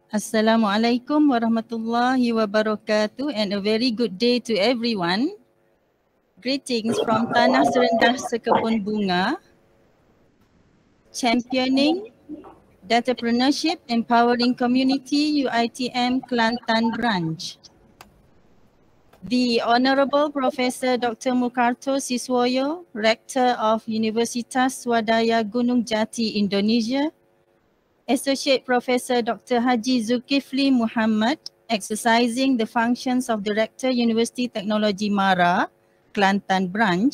Assalamualaikum warahmatullahi wabarakatuh and a very good day to everyone. Greetings from Tanah Serendah Sekebun Bunga, championing entrepreneurship, empowering community, UiTM Kelantan branch. The Honorable Professor Dr. Mukarto Siswoyo, Rector of Universitas Swadaya Gunung Jati, Indonesia, Associate Professor Dr. Haji Zulkifli Muhammad, exercising the functions of Director University Technology Mara, Kelantan Branch,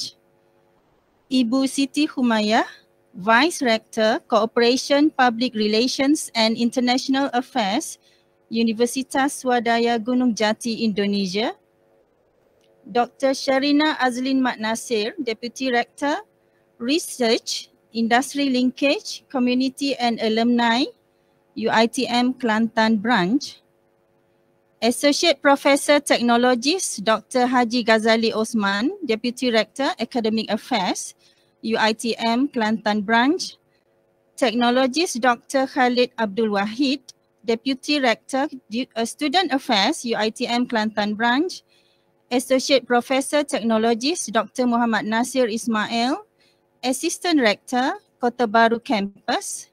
Ibu Siti Humayah, Vice Rector, Cooperation, Public Relations and International Affairs, Universitas Swadaya Gunung Jati, Indonesia, Dr. Sharina Azlin Mat Nasir, Deputy Rector, Research, Industry Linkage, Community and Alumni, UiTM Kelantan Branch, Associate Professor Technologist Dr. Haji Ghazali Osman, Deputy Rector, Academic Affairs, UiTM Kelantan Branch, Technologist Dr. Khalid Abdul Wahid, Deputy Rector, Student Affairs, UiTM Kelantan Branch, Associate Professor Technologist Dr. Muhammad Nasir Ismail, Assistant Rector, Kota Baru Campus,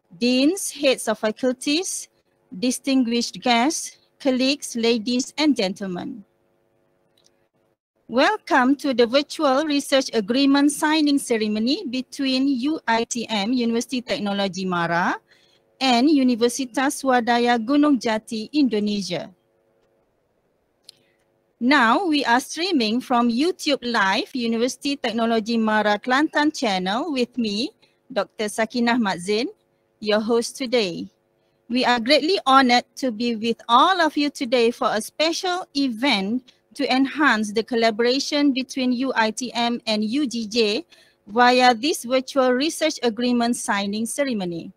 Deans, Heads of Faculties, distinguished guests, colleagues, ladies and gentlemen. Welcome to the virtual research agreement signing ceremony between UiTM, University Technology Mara, and Universitas Swadaya Gunung Jati, Indonesia. Now we are streaming from YouTube Live, University Technology Mara Kelantan channel with me, Dr. Sakinah Madzin, your host today. We are greatly honored to be with all of you today for a special event to enhance the collaboration between UiTM and UGJ via this virtual research agreement signing ceremony.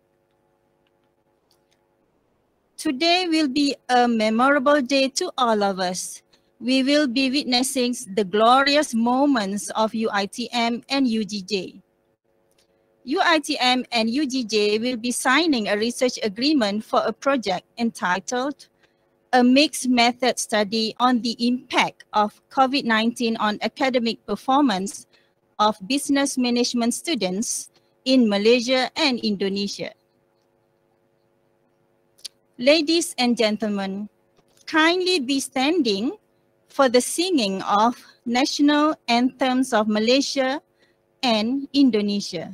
Today will be a memorable day to all of us. We will be witnessing the glorious moments of UiTM and UGJ. UiTM and UGJ will be signing a research agreement for a project entitled A Mixed Method Study on the Impact of COVID-19 on Academic Performance of Business Management Students in Malaysia and Indonesia. Ladies and gentlemen, kindly be standing for the singing of national anthems of Malaysia and Indonesia.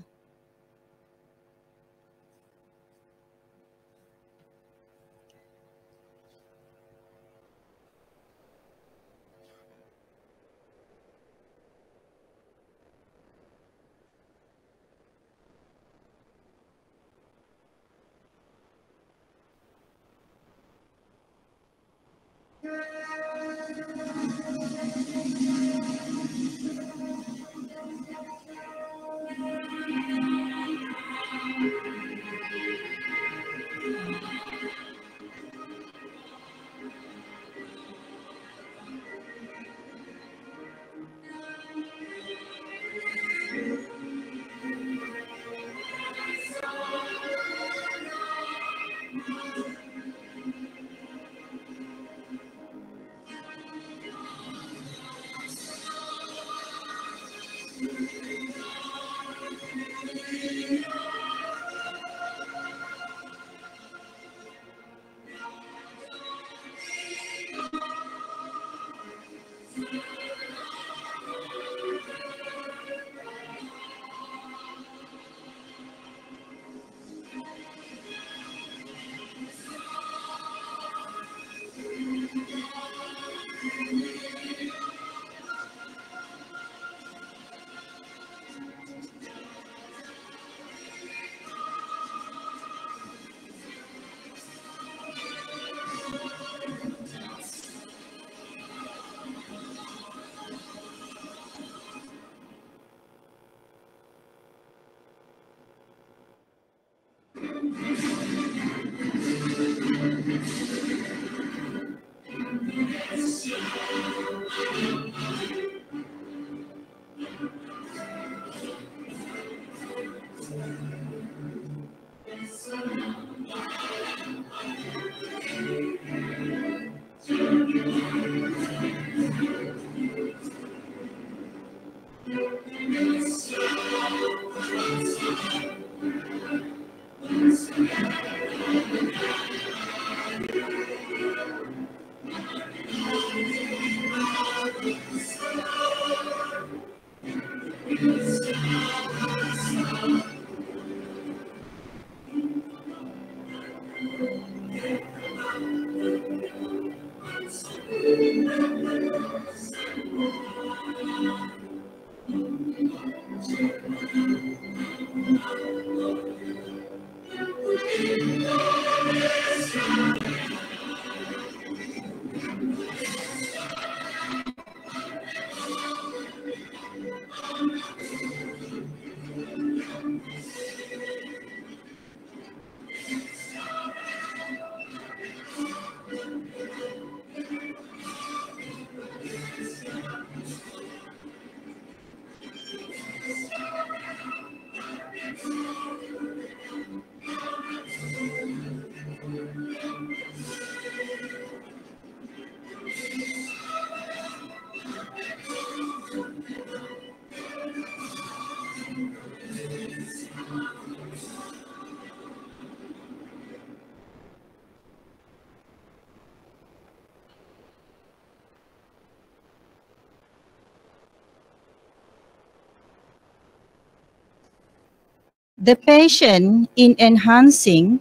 The passion in enhancing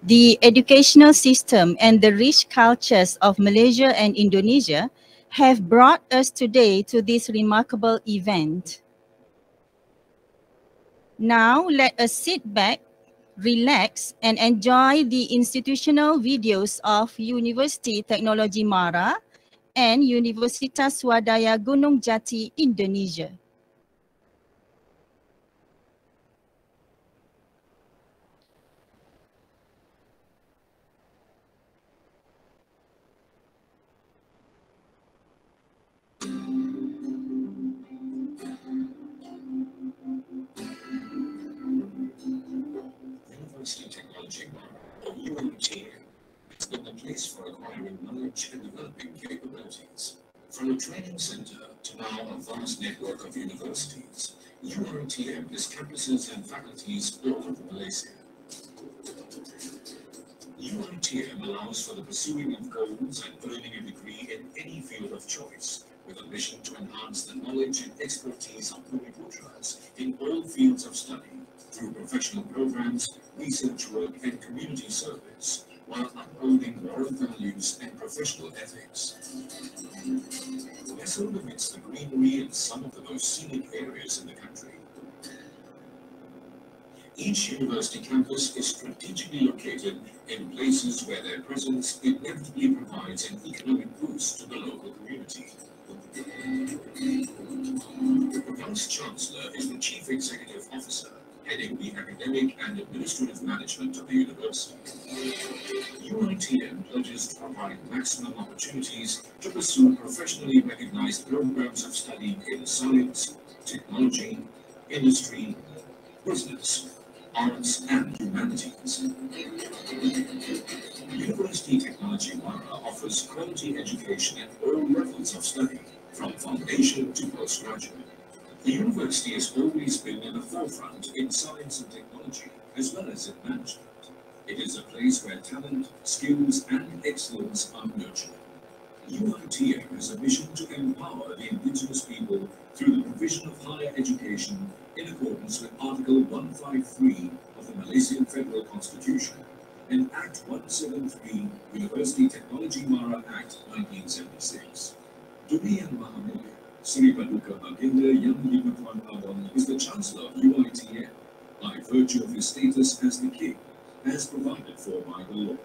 the educational system and the rich cultures of Malaysia and Indonesia have brought us today to this remarkable event. Now let us sit back, relax, and enjoy the institutional videos of University Teknologi Mara and Universitas Swadaya Gunung Jati, Indonesia. University Technology or UiTM has been the place for acquiring knowledge and developing capabilities. From a training center to now a vast network of universities, UiTM has campuses and faculties all over Malaysia. UiTM allows for the pursuing of goals and earning a degree in any field of choice, with a mission to enhance the knowledge and expertise of Bumiputras in all fields of study, through professional programs, research work, and community service, while upholding moral values and professional ethics. Nestled amidst the greenery in some of the most scenic areas in the country, each university campus is strategically located in places where their presence inevitably provides an economic boost to the local community. The Vice-Chancellor is the Chief Executive Officer, heading the academic and administrative management of the university. UiTM pledges to provide maximum opportunities to pursue professionally recognized programs of study in science, technology, industry, business, arts, and humanities. University Technology Mara offers quality education at all levels of study, from foundation to postgraduate. The university has always been in the forefront in science and technology, as well as in management. It is a place where talent, skills, and excellence are nurtured. UiTM has a mission to empower the indigenous people through the provision of higher education in accordance with Article 153 of the Malaysian Federal Constitution and Act 173, University Technology Mara Act 1976. Duli Yang Maha Mulia, Sri Paduka Baginda Yang Dipertuan Agong is the Chancellor of UiTM by virtue of his status as the King, as provided for by the law.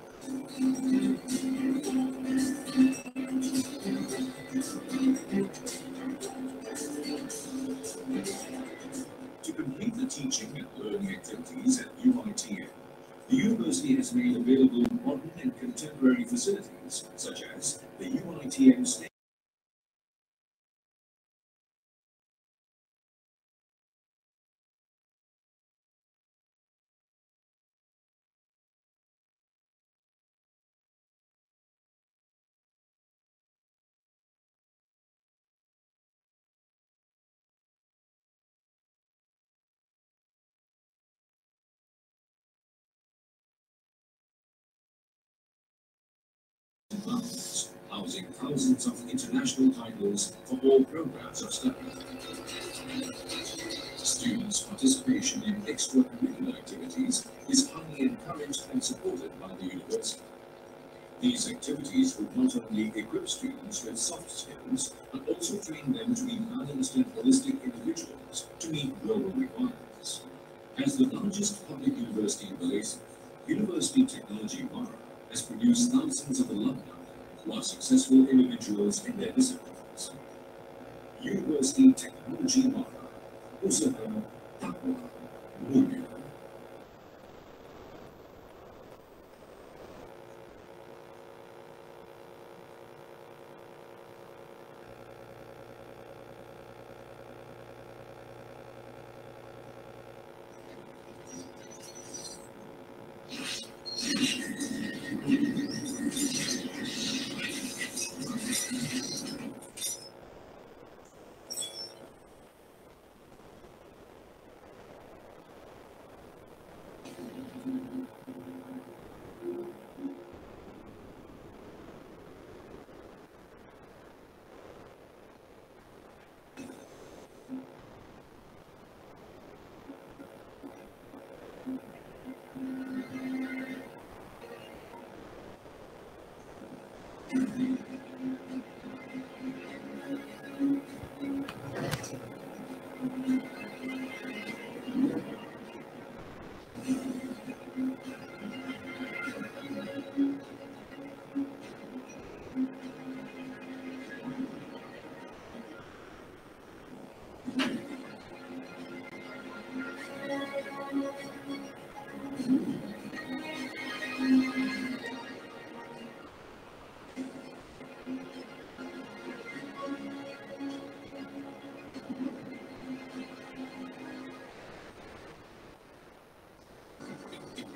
To complete the teaching and learning activities at UiTM, the university has made available modern and contemporary facilities, such as the UiTM State housing thousands of international titles for all programs of study. Students' participation in extracurricular activities is highly encouraged and supported by the university. These activities would not only equip students with soft skills, but also train them to be balanced and holistic individuals to meet global requirements. As the largest public university in Malaysia, University Technology Mara has produced thousands of alumni who are successful individuals in their disciplines. University Technology Mara, usaha takwa mulia.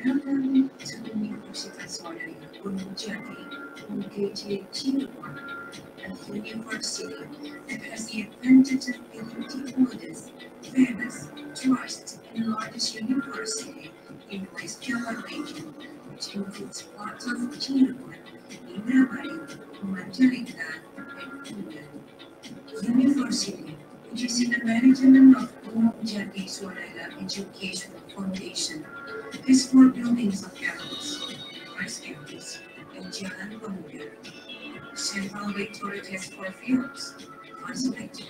Welcome to the Universitas UGJ Indonesia, a university that has the advantage of being the oldest, famous, trusted, and largest university in West Java region, which includes parts of Cirebon, Indramayu, Majalengka, and Kudan. University, which is in the management of UGJ Educational Foundation, has 4 buildings of campus, First Campus, and Jalan Pemuda. Central Victoria has 4 fields, First Victor,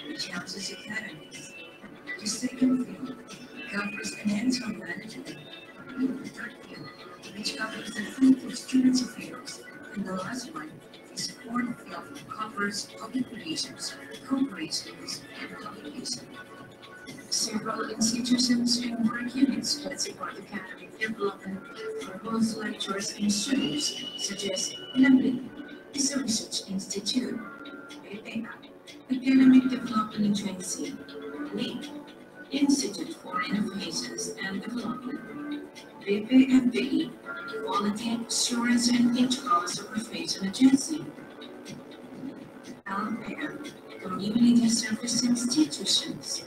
which houses academics. The second field covers financial management, the third field, which covers the field of students affairs, and the last one is the fourth field, covers public relations, corporations, and publication. Several institutions and work units that support academic development for both lecturers and students, such as NAMBI, is a research institute, BPA, Academic Development Agency, LEAP, Institute for Innovations and Development, BPMBE, Quality Assurance and Integral Supervision Agency, LPM, Community Service Institutions.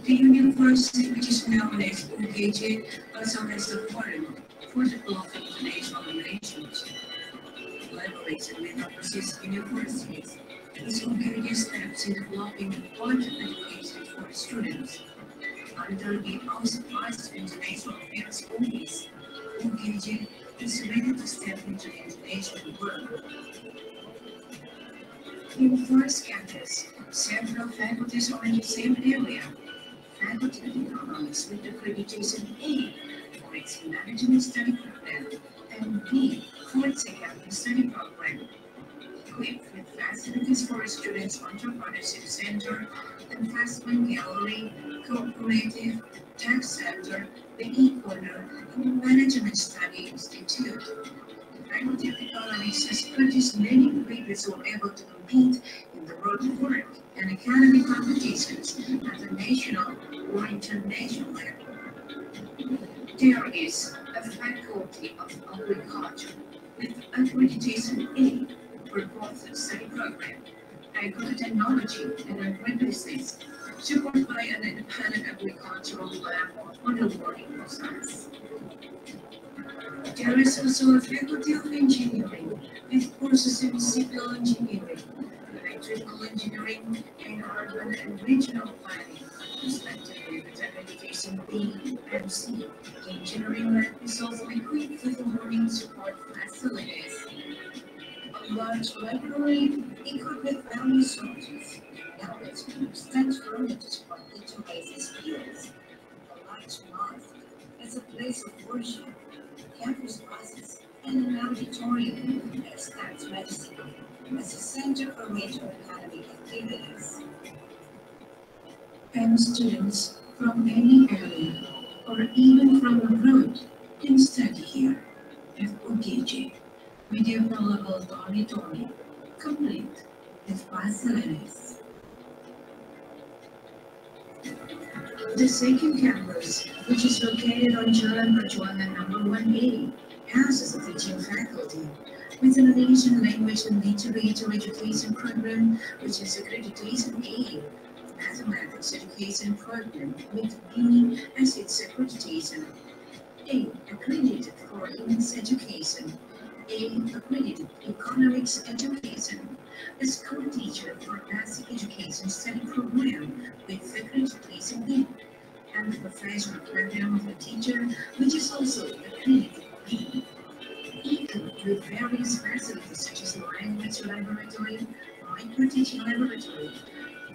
The university, which is known as UGJ, also has a forum for developing international relations. Collaboration with overseas universities, this UGJ steps in developing quality education for students. Under the auspices of International Affairs Office, UGJ is ready to step into international work. In First Campus, several faculties are in the same area. Faculty of Economics with accreditation A for its management study program and B for its accounting study program. Equipped with facilities for students' entrepreneurship center, investment gallery, cooperative, tax center, the e-corner, and management study institute. The Faculty of Economics has produced many graduates who are able to compete in the world of work and academic competitions at the national or international level. There is a Faculty of Agriculture with accreditation A for both the study program, agrotechnology and agribusiness, supported by an independent agricultural lab on the working process. There is also a Faculty of Engineering with courses in civil engineering, electrical engineering, and urban and regional planning, respectively with accreditation B and C. The engineering lab is also equipped support facilities. A large library equipped with various sources, tablets, and extends further to support literacy skills. A large mosque as a place of worship, campus classes, and an auditorium that stands medicine as a center for major academic activities. And students from any area or even from abroad can study here at UGJ with your available dormitory, complete with facilities. The second campus, which is located on Jalan Perjuangan number 1A, houses a teaching faculty with an Indonesian language and literature education program, which is accreditation A, mathematics education program with B as its accreditation, A accredited for English education, A accredited economics education, a school teacher for basic education study program with accreditation B, and the professional program of a teacher, which is also accredited B. Equipped with various facilities such as language laboratory, micro-teaching laboratory.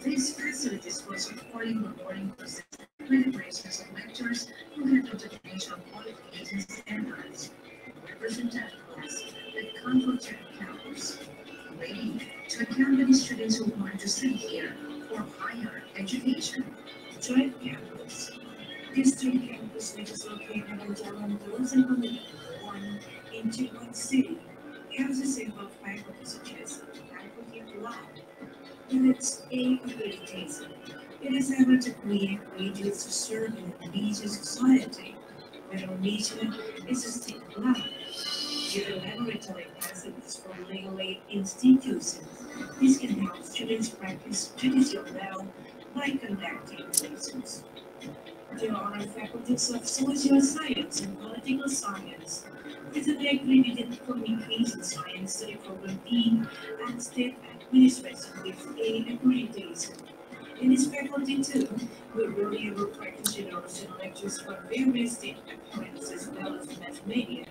These facilities for supporting the boarding process, preparations of lecturers who handle educational qualification standards, representative class that come from campus, ready to accompany students who want to study here for higher education. Joint campus. This joint campus, which is located on Jalan Dosen Pemilik 1 in Cirebon City, houses several faculties such as faculty of law, and its A accreditation. It is able to create graduates to serve in the Indonesian society, where Indonesia is a state of law. Given laboratory facilities for legal aid institutions, this can help students practice judicial law by conducting lessons. There are faculties of social science and political science with an accredited communication science study program B and state administration with A accreditation. In this faculty too, we really able practitioners and lecturers for various state appointments as well as mass media,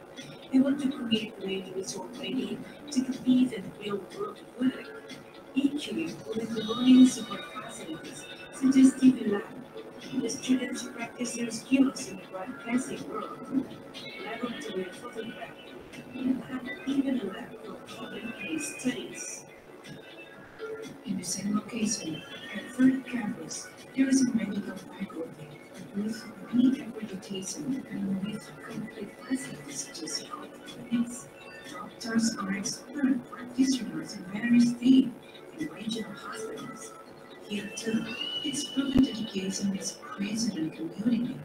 able to create graduates who are ready to compete in the real world work. Equally with the learning support facilities such as TV lab, the students practice their skills in the broadcasting world, laboratory photography, and even a lab for public-based studies. In the same location, at third campus, there is a medical faculty with B accreditation and with complete facilities such as health clinics. Doctors are expert practitioners in various state and regional hospitals. Here too, its proven dedication is present in the community.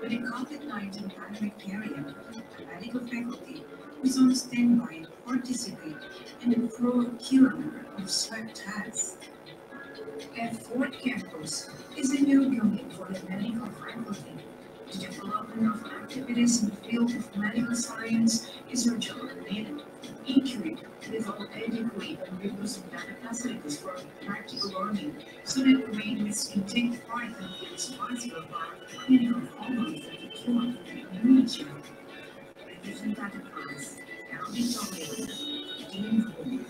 With the COVID-19 pandemic period, the medical faculty is on standby to participate in the procurement of swab tests. At fourth campus is a new building for the medical faculty. The development of activities in the field of medical science is urgently needed. Equipped with all adequate and representative facilities for practical learning, so that graduates can take part and be responsible for clinical problems and procurement in Indonesia. Representative class, auditorium, dean room,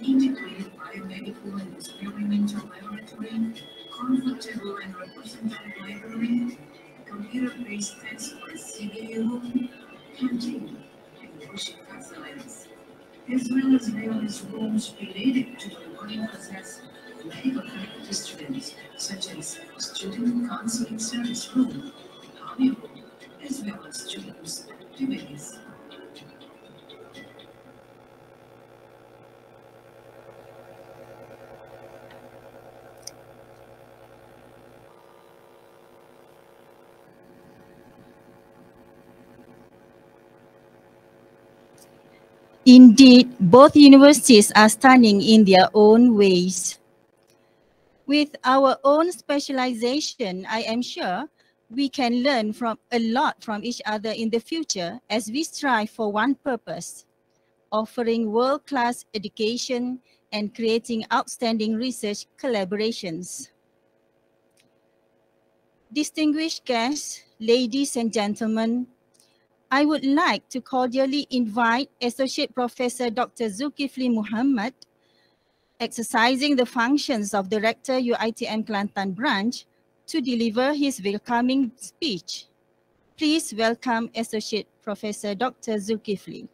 integrated biomedical and experimental laboratory, comfortable and representative library, computer-based test for CBA room, canteen, and worship facilities, as well as various rooms related to the learning process of medical faculty students, such as student counseling service room, hobby room, as well as students' activities. Indeed, both universities are stunning in their own ways. With our own specialization, I am sure we can learn a lot from each other in the future as we strive for one purpose: offering world-class education and creating outstanding research collaborations. Distinguished guests, ladies and gentlemen, I would like to cordially invite Associate Professor Dr. Zulkifli Muhammad, exercising the functions of Director UiTM Kelantan Branch, to deliver his welcoming speech. Please welcome Associate Professor Dr. Zulkifli.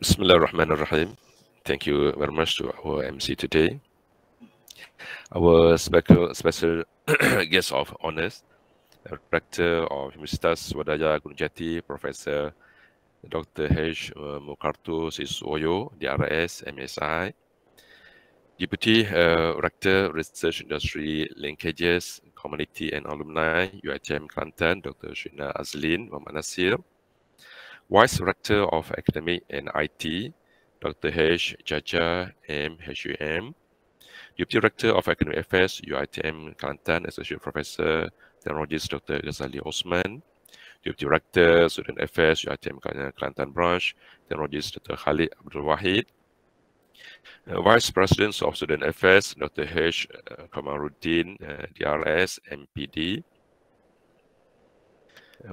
Bismillahirrahmanirrahim. Thank you very much to our MC today. Our special guest of honors, Rector of Universitas Swadaya Gunung Jati, Professor Dr. H. Mokarto Siswoyo, DRS, MSI. Deputy Rector, Research Industry Linkages, Community and Alumni, UiTM Kelantan, Dr. Shina Azlin Muhammad Nasir. Vice Rector of Academic and IT, Dr. H. Jaja M. HUM. Deputy Rector of Academic Affairs, UiTM Kelantan, Associate Professor, Technologist Dr. Ghazali Osman. Deputy Rector, Student Affairs, UiTM Kelantan Branch, Technologist Dr. Khalid Abdul Wahid. Vice President of Student Affairs, Dr. H. Kamaruddin, DRS, MPD.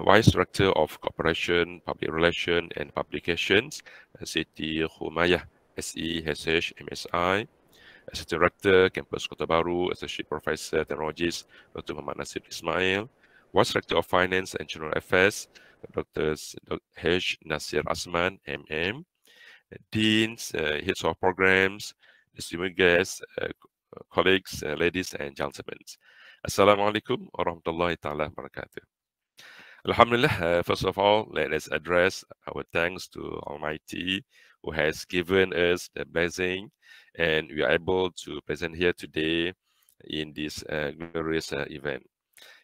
Vice Director of Cooperation, Public Relations and Publications, Siti Khumayah, SEHH, MSI. Assistant Director, Campus Kota Baru, Associate Professor, Technologist, Dr. Muhammad Nasir Ismail. Vice Director of Finance and General Affairs, Dr. H. Nasir Asman, MM. Deans, Heads of Programs, distinguished guests, colleagues, ladies and gentlemen. Assalamualaikum warahmatullahi ta'ala wabarakatuh. Alhamdulillah, first of all, let us address our thanks to Almighty who has given us the blessing and we are able to present here today in this glorious event.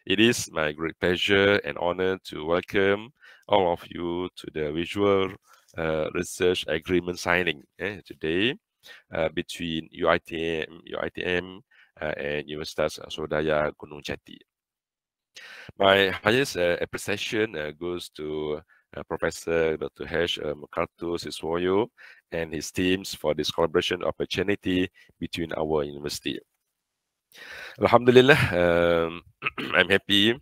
It is my great pleasure and honor to welcome all of you to the visual research agreement signing today between UiTM and Universitas Swadaya Gunung Jati. My highest appreciation goes to Professor Dr. H. Mokarto Siswoyo and his teams for this collaboration opportunity between our university. Alhamdulillah, I'm happy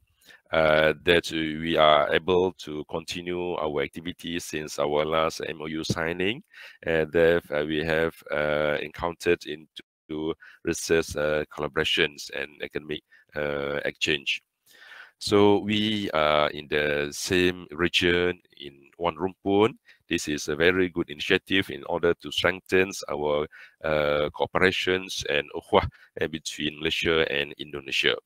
that we are able to continue our activities since our last MOU signing, and that we have encountered into research collaborations and academic exchange. So we are in the same region in one rumpun. This is a very good initiative in order to strengthen our cooperations and ukhuwah between Malaysia and Indonesia.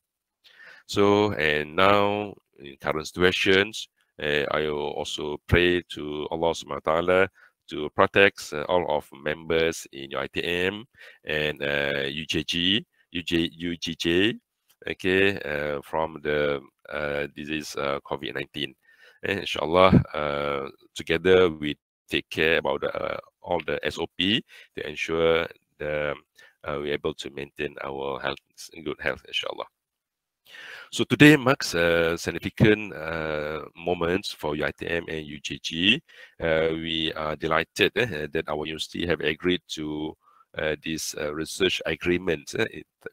So, and now in current situations, I also pray to Allah Subhanahu wa Taala to protect all of members in UiTM and UGJ, okay, from the disease COVID-19. Inshallah, together we take care about all the SOP to ensure the we're able to maintain our health, good health, inshallah. So today marks a significant moments for UiTM and UGJ. We are delighted that our university have agreed to this research agreement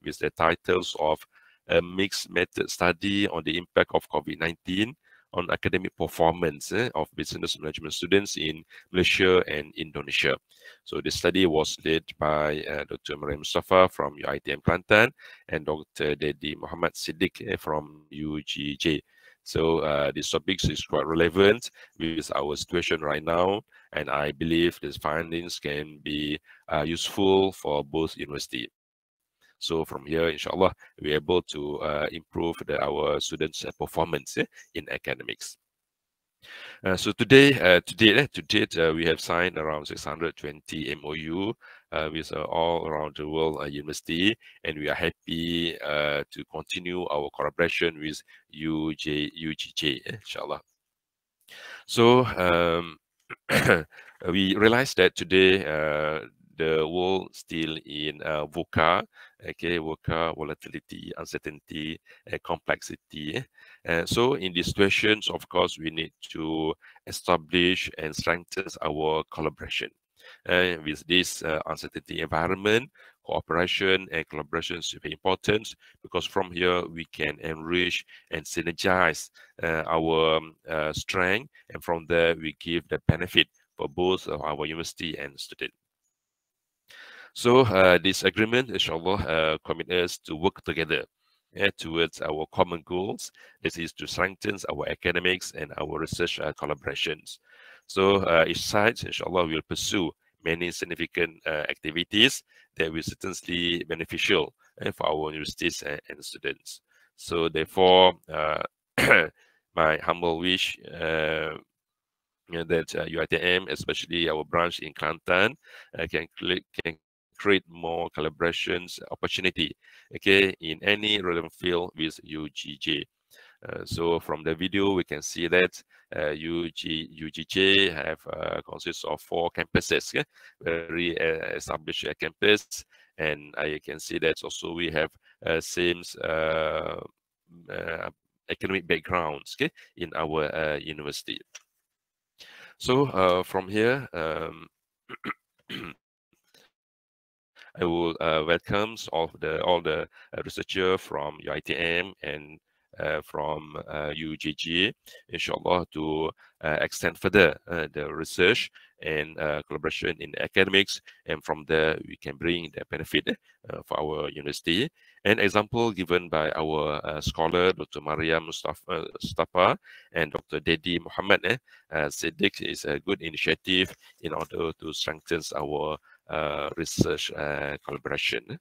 with the titles of a mixed method study on the impact of COVID-19 on academic performance of business management students in Malaysia and Indonesia. So the study was led by Dr. Mariam Mustafa from UiTM Kelantan and Dr. Dedi Muhammad Siddiq from UGJ. So this topic is quite relevant with our situation right now, and I believe these findings can be useful for both universities. So from here, inshallah, we're able to improve our students' performance in academics. So today, to date, we have signed around 620 MOU with all around the world university, and we are happy to continue our collaboration with UGJ, inshallah. So we realized that today the world still in VUCA, okay, VUCA, volatility, uncertainty, complexity. So in these situations, of course, we need to establish and strengthen our collaboration. With this uncertainty environment, cooperation and collaboration is very important, because from here we can enrich and synergize our strength, and from there we give the benefit for both our university and student. So this agreement, inshallah, commit us to work together towards our common goals. This is to strengthen our academics and our research collaborations. So each side, inshallah, will pursue many significant activities that will certainly beneficial for our universities and students. So therefore, my humble wish that UiTM, especially our branch in Kelantan, can create more collaborations opportunity, okay, in any relevant field with UGJ. So from the video, we can see that UGJ have consists of 4 campuses, yeah? Very established campus, and I can see that also we have same academic backgrounds, okay, in our university. So from here, I will welcome all the researcher from UiTM and from UGJ, inshallah, to extend further the research and collaboration in academics, and from there we can bring the benefit for our university. An example given by our scholar, Dr. Mariam Mustafa and Dr. Dedi Muhammad said this is a good initiative in order to strengthen our research collaboration.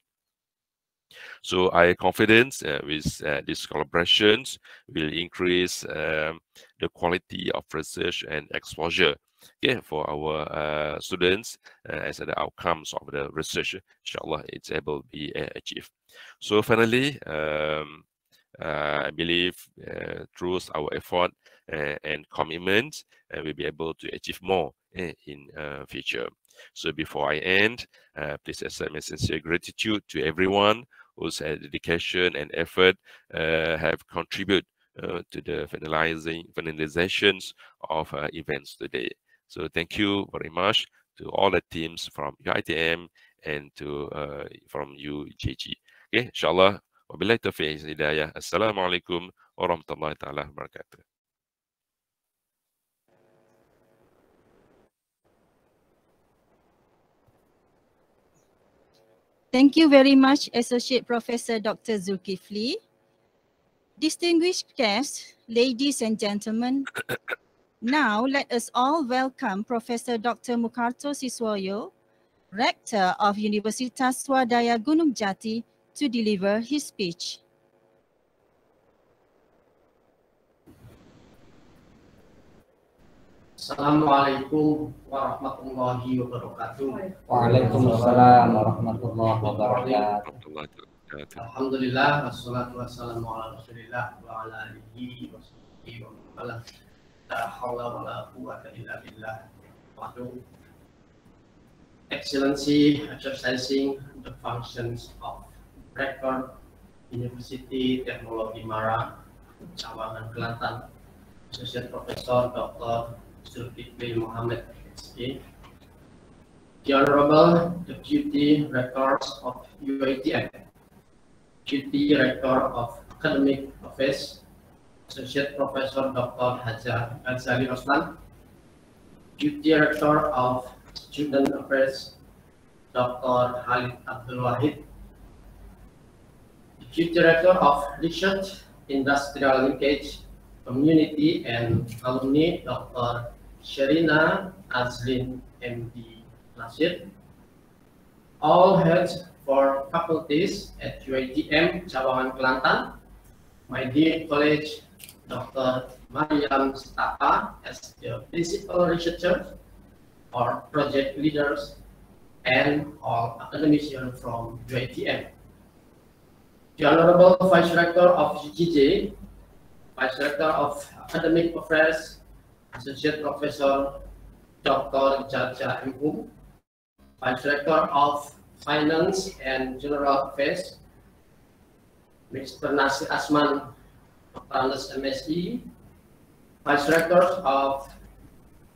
So I am confident with these collaborations will increase the quality of research and exposure, okay, for our students as the outcomes of the research, inshallah, it's able to be achieved. So finally, I believe through our effort and commitment, we'll be able to achieve more in future. So before I end, please accept my sincere gratitude to everyone whose dedication and effort have contributed to the finalizations of events today. So thank you very much to all the teams from UiTM and from UGJ. Okay, inshallah. Wabillahi taufiq hidayah. Assalamualaikum warahmatullahi taala wabarakatuh. Thank you very much, Associate Professor Dr. Zulkifli. Distinguished guests, ladies and gentlemen, now let us all welcome Professor Dr. Mukarto Siswoyo, Rector of Universitas Swadaya Gunung Jati, to deliver his speech. Assalamualaikum warahmatullahi wabarakatuh. Waalaikumsalam warahmatullahi wabarakatuh. Alhamdulillah, wassalatu wassalamu ala rasulillah wa ala alihi wa sahbihi wa man la hawla wa la quwwata illa billah. Excellency, exercising the functions of Rector University Teknologi Mara, Cawangan, Kelantan, Associate Professor Dr. Zulkifli Muhammad, PhD, the Honorable Deputy Rectors of UiTM, Deputy Rector of Academic Affairs, Associate Professor Dr. Hajar Ghazali Roslan, Deputy Rector of Student Affairs, Dr. Khalid Abdul Wahid, Deputy Director of Research, Industrial Linkage, Community and Alumni, Dr. Sherina Azlin MD Nasir, all heads for faculties at UiTM Cawangan, Kelantan, my dear college, Dr. Mariam Mustafa as the principal researcher or project leaders, and all academicians from UiTM. The Honorable Vice Rector of UGJ, Vice Rector of Academic Affairs, Associate Professor Dr. Jaja M. Vice Rector of Finance and General Affairs, Mr. Nasir Asman, Dr. MSc, Vice Rectors of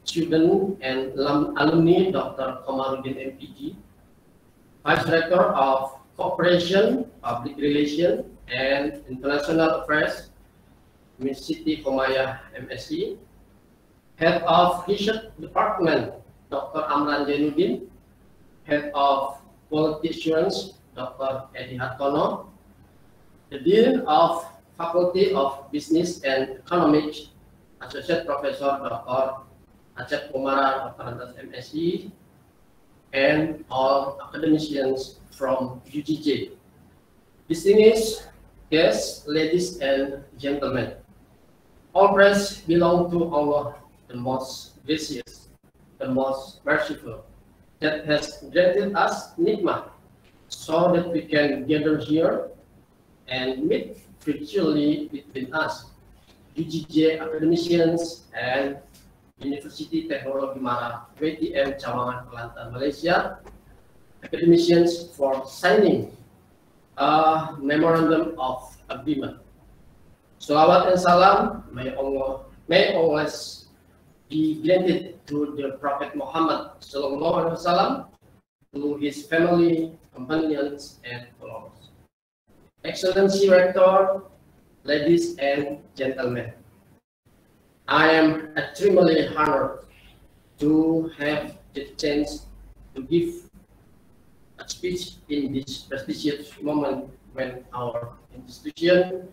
Student and Alumni, Dr. Komarudin MPG, Vice Director of Cooperation, Public Relations, and International Affairs, Ms. Siti Khomayah, MSc. Head of Research Department, Dr. Amran Jainuddin. Head of Quality Assurance, Dr. Edi Hartono. The Dean of Faculty of Business and Economics, Associate Professor Dr. Acep Kumara, Dr. MSc, and all academicians from UGJ. Distinguished guests, ladies and gentlemen, all praise belong to Allah, the most gracious, the most merciful, that has granted us nikmah, so that we can gather here and meet virtually between us, UGJ academicians and University Teknologi Mara, UiTM Cawangan, Kelantan, Malaysia, academicians for signing a memorandum of agreement. Salawat and salam may always be granted to the Prophet Muhammad Sallallahu Alaihi Wasallam, to his family, companions, and followers. Excellency Rector, ladies and gentlemen, I am extremely honored to have the chance to give a speech in this prestigious moment when our institution,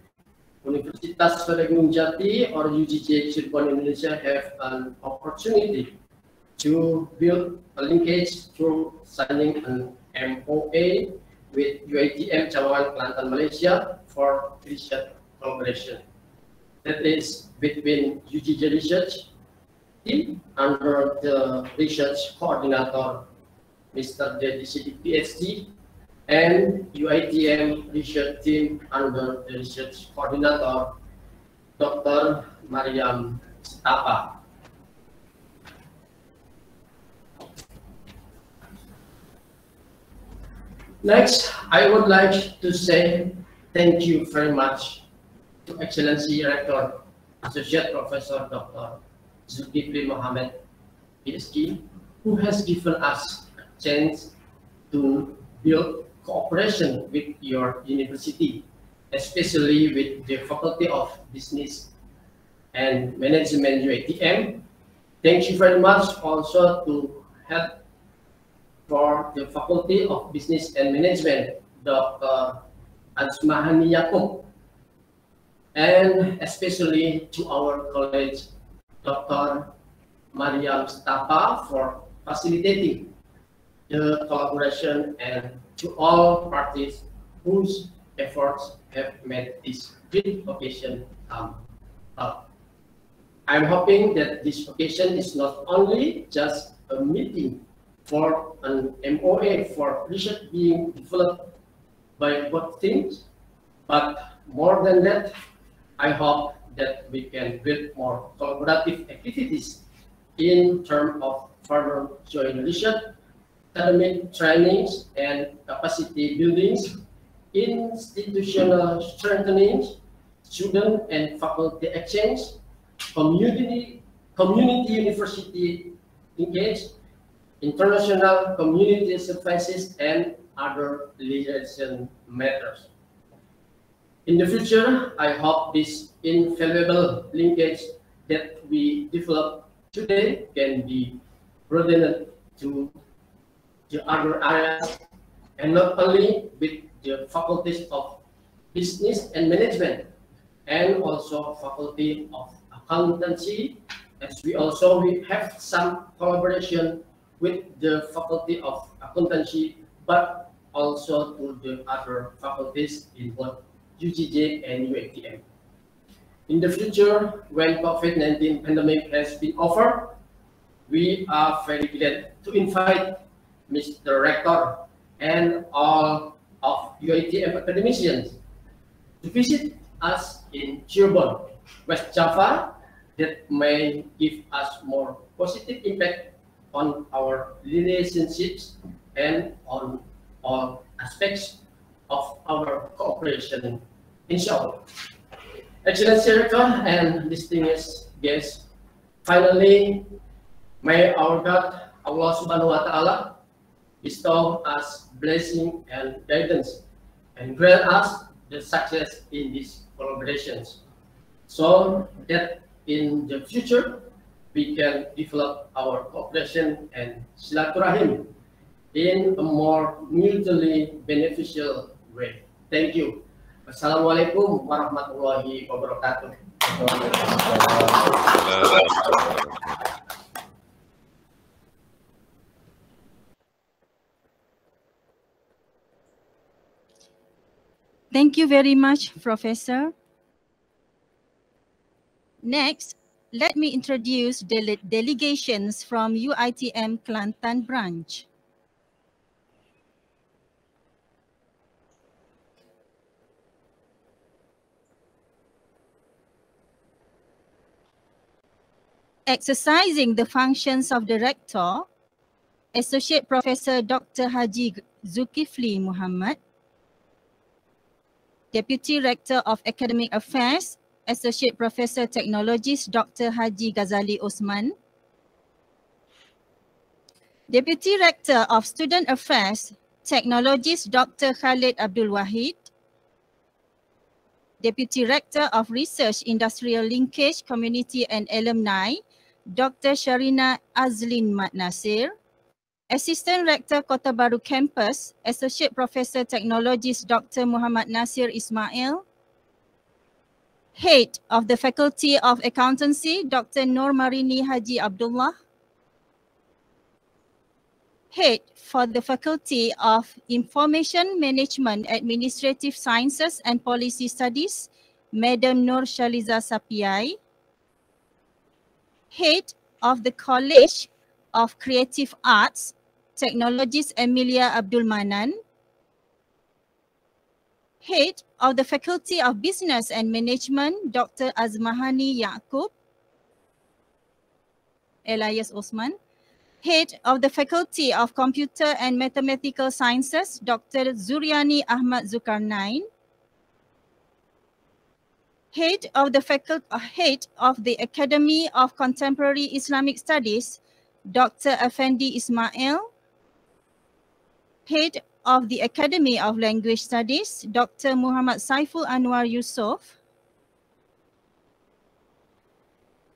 Universitas Gunung Jati or UGJ Indonesia, have an opportunity to build a linkage through signing an MOA with UiTM Cawangan, Kelantan, Malaysia for research collaboration. That is between UGJ Research Team under the Research Coordinator, Mr. Dedi Siddiq, PhD, and UiTM Research Team under the Research Coordinator, Dr. Mariam Stapa. Next, I would like to say thank you very much to Excellency Rector, Associate Professor Dr. Zulkifli Mohammed, PhD, who has given us a chance to build cooperation with your university, especially with the Faculty of Business and Management UiTM. Thank you very much also to head for the Faculty of Business and Management, Dr. Azmahani Yaakob, and especially to our college, Dr. Mariam Stapa, for facilitating the collaboration, and to all parties whose efforts have made this great occasion come up. I'm hoping that this occasion is not only just a meeting for an MOA for research being developed by both teams, but more than that, I hope that we can build more collaborative activities in terms of further joint research, academic trainings and capacity buildings, institutional strengthening, student and faculty exchange, community university engagement, international community services, and other liaison matters. In the future, I hope this invaluable linkage that we develop today can be broadened to the other areas, and not only with the faculties of business and management, and also faculty of accountancy, as we have some collaboration with the faculty of accountancy, but also to the other faculties in both UGJ and UiTM. In the future, when COVID-19 pandemic has been over, we are very glad to invite Mr. Rector and all of UiTM academicians to visit us in Cirebon, West Java, that may give us more positive impact on our relationships and on all aspects of our cooperation, inshallah. Excellency Rector and distinguished guests, finally, may our God, Allah Subhanahu wa Ta'ala, bestow us blessing and guidance, and grant us the success in these collaborations, so that in the future we can develop our cooperation and silaturahim in a more mutually beneficial way. Thank you. Wassalamualaikum warahmatullahi wabarakatuh. Thank you very much, Professor. Next, let me introduce the delegations from UiTM Kelantan branch. Exercising the functions of the Rector, Associate Professor Dr. Haji Zulkifli Muhammad, Deputy Rector of Academic Affairs, Associate Professor Technologist Dr. Haji Ghazali Osman, Deputy Rector of Student Affairs, Technologist Dr. Khalid Abdul Wahid, Deputy Rector of Research Industrial Linkage, Community and Alumni, Dr. Sharina Azlin Mat Nasir, Assistant Rector Kota Baru Campus, Associate Professor Technologist Dr. Muhammad Nasir Ismail, Head of the Faculty of Accountancy, Dr. Nur Marini Haji Abdullah, Head for the Faculty of Information Management, Administrative Sciences and Policy Studies, Madam Nur Shaliza Sapiai, Head of the College of Creative Arts, Technologist Emilia Abdul Manan, Head of the Faculty of Business and Management, Dr. Azmahani Yaqub, Elias Osman, Head of the Faculty of Computer and Mathematical Sciences, Dr. Zuriani Ahmad Zulkarnain, Head of the Academy of Contemporary Islamic Studies, Dr. Effendi Ismail, Head of the Academy of Language Studies, Dr. Muhammad Saiful Anwar Yusof,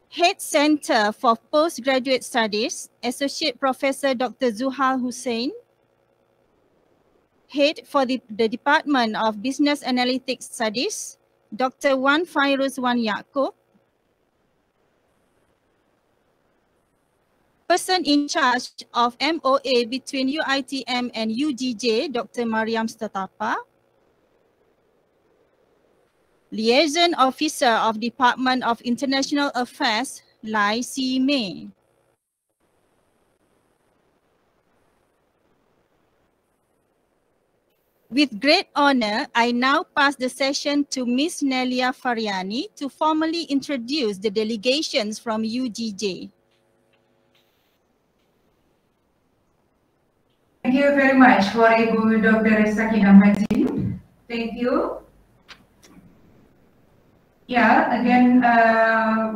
Head Center for Postgraduate Studies, Associate Professor Dr. Zuhal Hussain, Head for the Department of Business Analytics Studies, Dr. Wan Fairuz Wan Yaqub, Person in charge of MOA between UiTM and UGJ, Dr. Mariam Statapa, Liaison Officer of Department of International Affairs, Lai Si Mei. With great honor, I now pass the session to Ms. Nelia Fariani to formally introduce the delegations from UGJ. Thank you very much for Ibu Dr. Sakinah Mazin. Thank you. Yeah, again,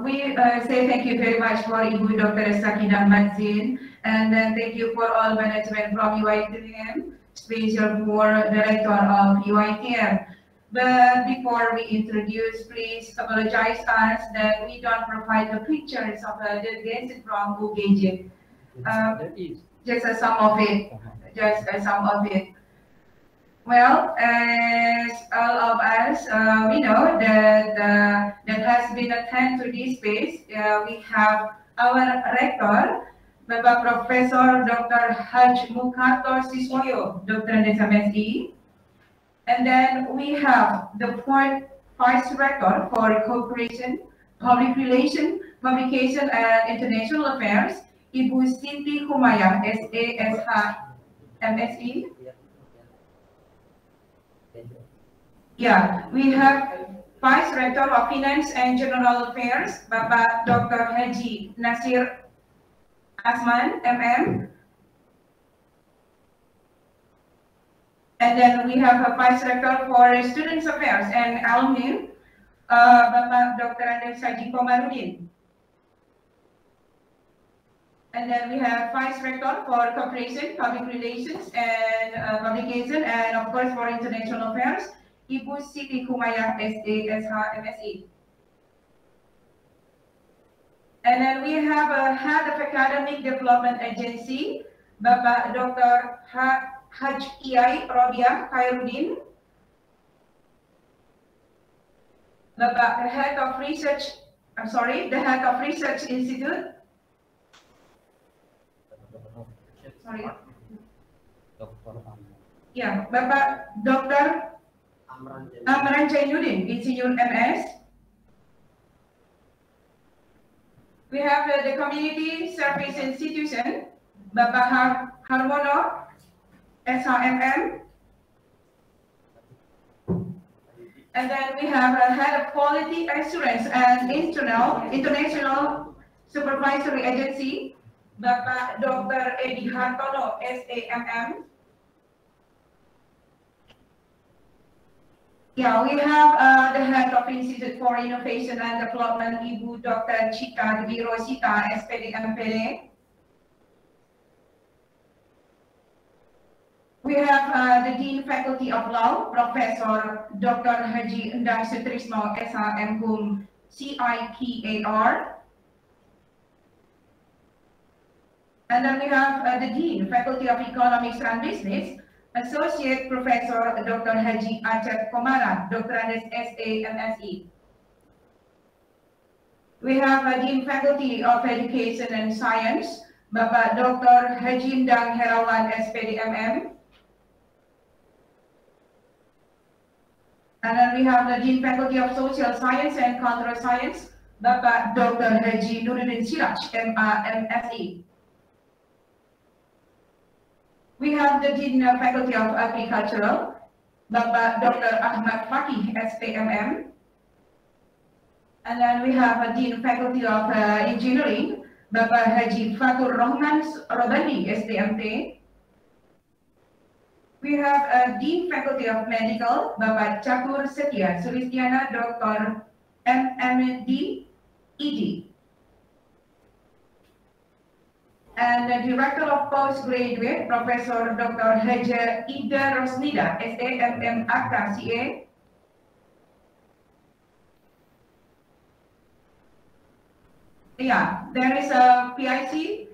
we say thank you very much for Ibu Dr. Sakinah Mazin, and then thank you for all management from UiTM, special for Director of UiTM. But before we introduce, please apologize us that we don't provide the pictures of the delegates from UGJ. Just some of it. Well, as all of us, we know that that has been attended to this space. We have our rector, Bapak Professor Dr. Haj Mukarto Siswoyo, Dr. MSc. And then we have the fourth vice rector for Cooperation, Public Relations, Publication and International Affairs, Ibu Siti Humayah, SASH, MSc. Yeah, we have Vice Rector of Finance and General Affairs, Bapak Dr. Haji Nasir Asman, MM. And then we have a Vice Rector for Students Affairs and Alumni, Bapak Dr. Andes Haji Komarudin. And then we have Vice Rector for Cooperation, Public Relations, and Publication, and of course for International Affairs, Ibu Siti Humayah, SA, SH, MSE. And then we have a Head of Academic Development Agency, Bapak Dr. Haj Iyai Robiah Khairuddin, Bapak the Head of Research Institute. Sorry. Yeah, Bapak Dr. Amran Jainuddin, Insinyur MS. We have the Community Service Institution, Bapak Harmono, SHMM. And then we have a Head of Quality Assurance and International Supervisory Agency, Bapak Dr. Edi Hartono, SAMM. Yeah, we have the Head of Institute for Innovation and Development, Ibu Dr. Chika Dwi Rosita, SPD MPD. We have the Dean Faculty of Law, Professor Dr. Haji Endang Sutrisno, SHM CIPAR. And then we have the Dean, Faculty of Economics and Business, Associate Professor Dr. Haji Acep Komara, Doctorandus SA MSE. We have a Dean Faculty of Education and Science, Bapak Dr. Haji Endang Herawan, SPD MM. And then we have the Dean Faculty of Social Science and Cultural Science, Bapak Dr. Haji Nuruddin Siraj, MA MSE. We have the Dean Faculty of Agricultural, Bapak Dr. Ahmad Fakih, SPMM. And then we have a Dean Faculty of Engineering, Bapak Haji Fatur Rahman Robandi, SDMT. We have a Dean Faculty of Medical, Bapak Cakur Setia Sulistiana, Dr. MMD, ED. And the Director of Postgraduate, Professor Dr. Haja Ida Rosnida, SAMM ACTA CA. Yeah, there is a PIC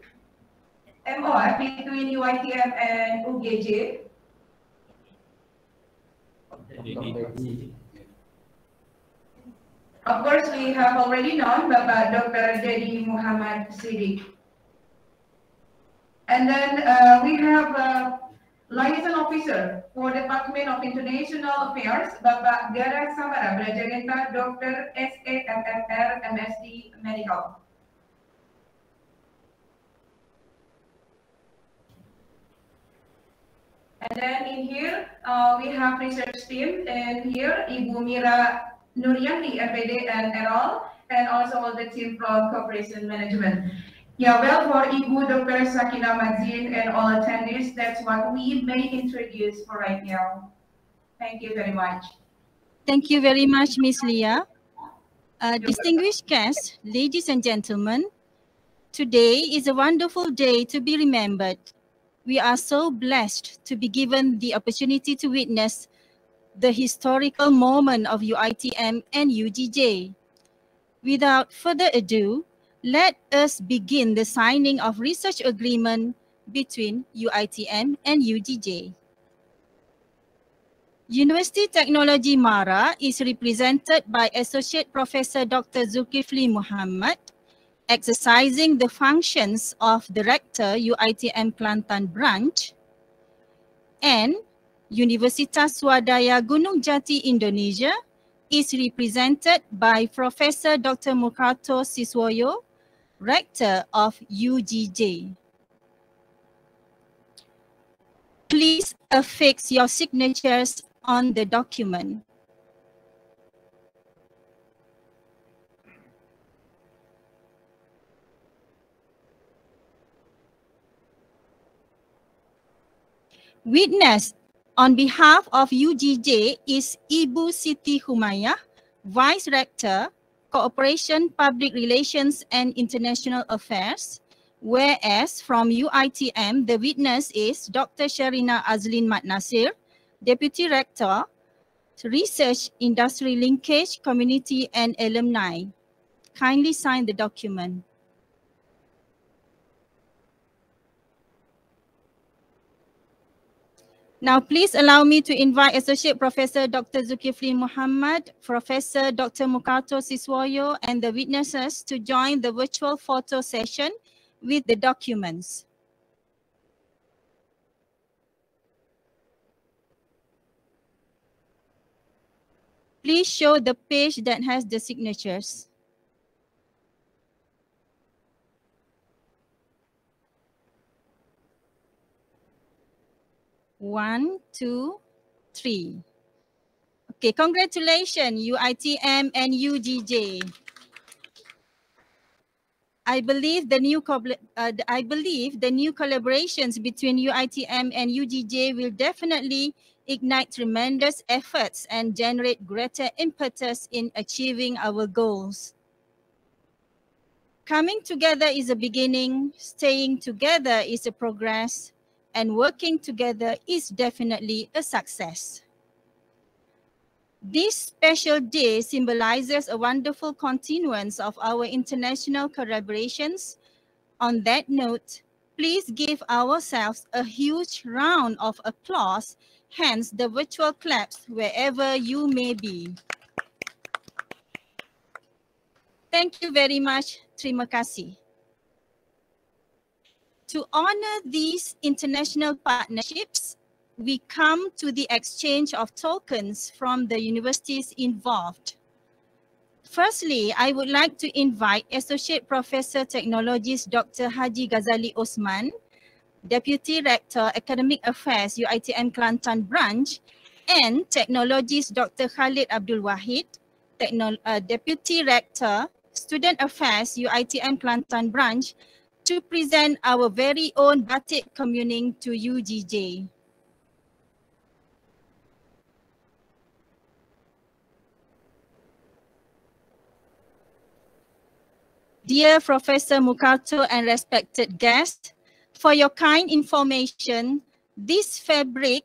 MOA between UiTM and UGJ. Of course, we have already known Bapak Dr. Dedi Muhammad Siddiq. And then we have a liaison officer for Department of International Affairs, Bapak Gara Samara Brajagenta, Dr. SAMMR MSD Medical. And then in here, we have research team, and here Ibu Mira Nuryanti, MPD and al, and also all the team from Corporation Management. Yeah, well, for Ibu Dr. Sakina Mazin and all attendees, that's what we may introduce for right now. Thank you very much. Thank you very much, Ms. Leah. Distinguished guests, ladies and gentlemen, today is a wonderful day to be remembered. We are so blessed to be given the opportunity to witness the historical moment of UiTM and UGJ. Without further ado, let us begin the signing of research agreement between UiTM and UGJ. University Technology Mara is represented by Associate Professor Dr. Zulkifli Muhammad, exercising the functions of Director UiTM Kelantan Branch, and Universitas Swadaya Gunung Jati Indonesia is represented by Professor Dr. Mukarto Siswoyo, Rector of UGJ. Please affix your signatures on the document. Witness on behalf of UGJ is Ibu Siti Humayah, Vice Rector, Cooperation, Public Relations and International Affairs, Whereas from UiTM, the witness is Dr. Sharina Azlin Mat Nasir, Deputy Rector, Research, Industry Linkage, Community and Alumni. Kindly sign the document. Now, please allow me to invite Associate Professor Dr. Zulkifli Muhammad, Professor Dr. Mukarto Siswoyo, and the witnesses to join the virtual photo session with the documents. Please show the page that has the signatures. One, two, three. Okay, congratulations, UiTM and UGJ. I believe the new collaborations between UiTM and UGJ will definitely ignite tremendous efforts and generate greater impetus in achieving our goals. Coming together is a beginning, staying together is a progress, and working together is definitely a success. This special day symbolizes a wonderful continuance of our international collaborations. On that note, please give ourselves a huge round of applause, hence the virtual claps wherever you may be. Thank you very much. Terima kasih. To honor these international partnerships, we come to the exchange of tokens from the universities involved. Firstly, I would like to invite Associate Professor Technologies Dr. Haji Ghazali Osman, Deputy Rector Academic Affairs UiTM Kelantan Branch, and Technologies Dr. Khalid Abdul Wahid, Deputy Rector Student Affairs UiTM Kelantan Branch, to present our very own batik communing to UGJ. Dear Professor Mukarto and respected guests, for your kind information, this fabric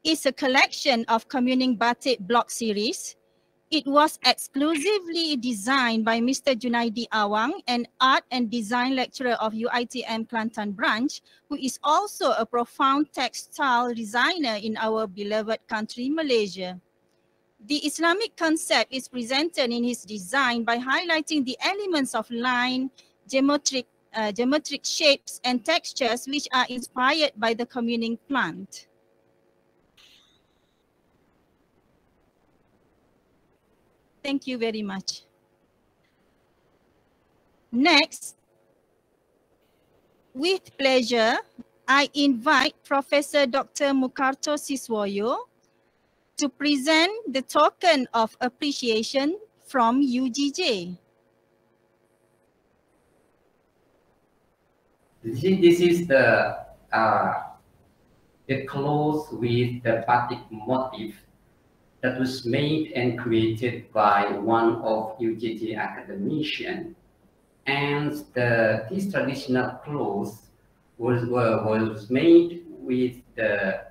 is a collection of communing batik block series. It was exclusively designed by Mr. Junaidi Awang, an art and design lecturer of UiTM Kelantan Branch, who is also a profound textile designer in our beloved country, Malaysia. The Islamic concept is presented in his design by highlighting the elements of line, geometric shapes and textures which are inspired by the communing plant. Thank you very much. Next, with pleasure, I invite Professor Dr. Mukarto Siswoyo to present the token of appreciation from UGJ. This is the cloth with the batik motif that was made and created by one of UGJ academician, and this traditional cloth was made with the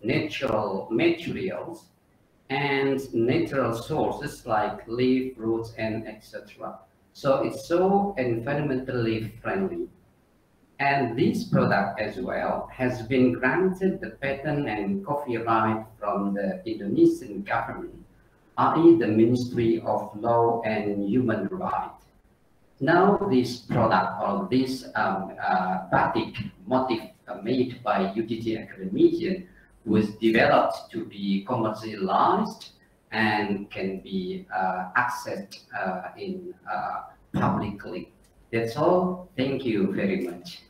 natural materials and natural sources like leaf, roots, and etc. So it's so environmentally friendly. And this product as well has been granted the patent and copyright from the Indonesian government, i.e. the Ministry of Law and Human Rights. Now this product or this batik motif made by UGJ academician was developed to be commercialized and can be accessed in publicly. That's all. Thank you very much.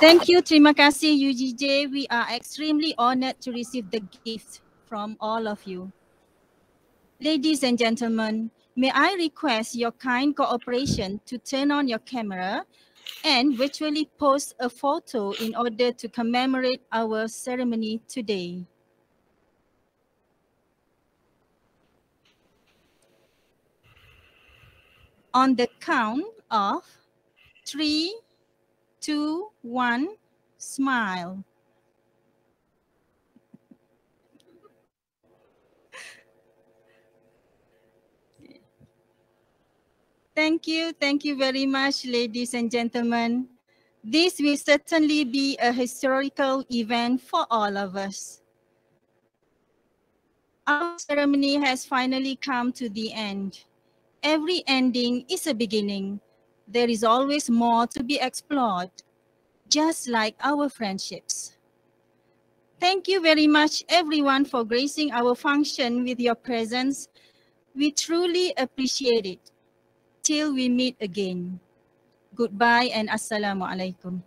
Thank you, terima kasih UGJ. We are extremely honored to receive the gift from all of you. Ladies and gentlemen, may I request your kind cooperation to turn on your camera and virtually post a photo in order to commemorate our ceremony today. On the count of 3, 2, 1, smile. Thank you very much, ladies and gentlemen. This will certainly be a historical event for all of us. Our ceremony has finally come to the end. Every ending is a beginning. There is always more to be explored, just like our friendships. Thank you very much, everyone, for gracing our function with your presence. We truly appreciate it. Till we meet again. Goodbye and Assalamualaikum.